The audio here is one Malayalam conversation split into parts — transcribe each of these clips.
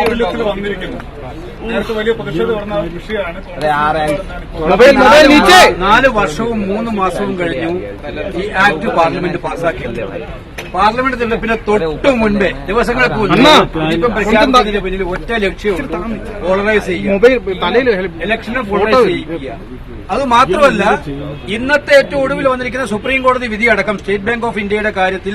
വന്നിരിക്കുന്നു. നേരത്തെ വലിയ പ്രതിഷേധം പറഞ്ഞ വിഷയമാണ്. 4 വർഷവും 3 മാസവും കഴിഞ്ഞു ഈ ആക്ട് പാർലമെന്റ് പാസ്സാക്കിയത്. പാർലമെന്റ് തെരഞ്ഞെടുപ്പിന് തൊട്ടു മുൻപേ ദിവസങ്ങൾക്ക് മുൻപ് ഇപ്പം പ്രഖ്യാപിച്ചതിന്റെ പിന്നിൽ ഒറ്റ ലക്ഷ്യമുണ്ട്: പോളറൈസ് ചെയ്യുക, ഇലക്ഷനെ പോളറൈസ് ചെയ്യിക്കുക. അത് മാത്രമല്ല, ഇന്നത്തെ ഏറ്റവും ഒടുവിൽ വന്നിരിക്കുന്ന സുപ്രീം കോടതി വിധി അടക്കം സ്റ്റേറ്റ് ബാങ്ക് ഓഫ് ഇന്ത്യയുടെ കാര്യത്തിൽ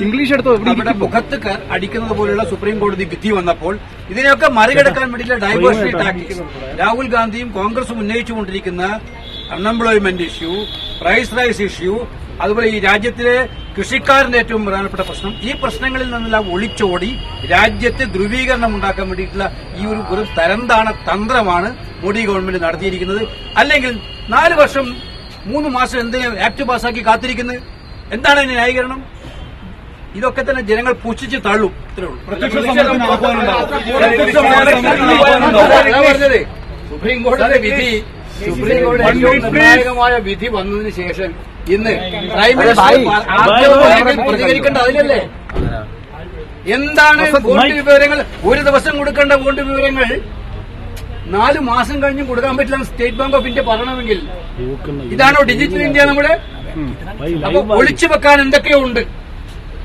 നമ്മുടെ മുഖത്ത് അടിക്കുന്നത് പോലുള്ള സുപ്രീം കോടതി വിധി വന്നപ്പോൾ ഇതിനെയൊക്കെ മറികടക്കാൻ വേണ്ടിയിട്ടുള്ള ഡൈവേഴ്സിറ്റി ടാക്ടിക്സ് രാഹുൽ ഗാന്ധിയും കോൺഗ്രസും ഉന്നയിച്ചുകൊണ്ടിരിക്കുന്ന unemployment issue, price rise issue, അതുപോലെ ഈ രാജ്യത്തിലെ കൃഷിക്കാരന്റെ ഏറ്റവും പ്രധാനപ്പെട്ട പ്രശ്നം, ഈ പ്രശ്നങ്ങളിൽ നിന്നെല്ലാം ഒളിച്ചോടി രാജ്യത്ത് ധ്രുവീകരണം ഉണ്ടാക്കാൻ വേണ്ടിയിട്ടുള്ള ഈ ഒരു തരംതാണ തന്ത്രമാണ് മോഡി ഗവൺമെന്റ് നടത്തിയിരിക്കുന്നത്. അല്ലെങ്കിൽ 4 വർഷം 3 മാസം എന്തിന് ആക്ട് പാസ്സാക്കി കാത്തിരിക്കുന്നത്? എന്താണ് അതിന് ന്യായീകരണം? ഇതൊക്കെ തന്നെ ജനങ്ങൾ പുച്ഛിച്ച് തള്ളും. ഇത്രേ ഉള്ളൂ. പറഞ്ഞത് സുപ്രീം കോടതിയുടെ വിധി, സുപ്രീം കോടതി ഏറ്റവും നിർണായകമായ വിധി വന്നതിന് ശേഷം ഇന്ന് പ്രൈം മിനിസ്റ്റർ പ്രതികരിക്കേണ്ട അതിലല്ലേ? എന്താണ് വോട്ട് വിവരങ്ങൾ? ഒരു ദിവസം കൊടുക്കേണ്ട വോട്ട് വിവരങ്ങൾ 4 മാസം കഴിഞ്ഞും കൊടുക്കാൻ പറ്റില്ല സ്റ്റേറ്റ് ബാങ്ക് ഓഫ് ഇന്ത്യ പറയണമെങ്കിൽ. ഇതാണോ ഡിജിറ്റൽ ഇന്ത്യ നമ്മുടെ? അപ്പൊ ഒളിച്ചു വെക്കാൻ എന്തൊക്കെയോ ഉണ്ട്.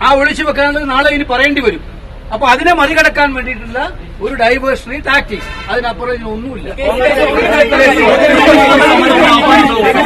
ആ ഒളിച്ചു വെക്കാനുള്ളത് നാളെ ഇനി പറയേണ്ടി വരും. അപ്പൊ അതിനെ മറികടക്കാൻ വേണ്ടിയിട്ടുള്ള ഒരു ഡൈവേഴ്സിറ്റി ടാക്ടിക്സ്, അതിനപ്പുറം ഇതിനൊന്നുമില്ല.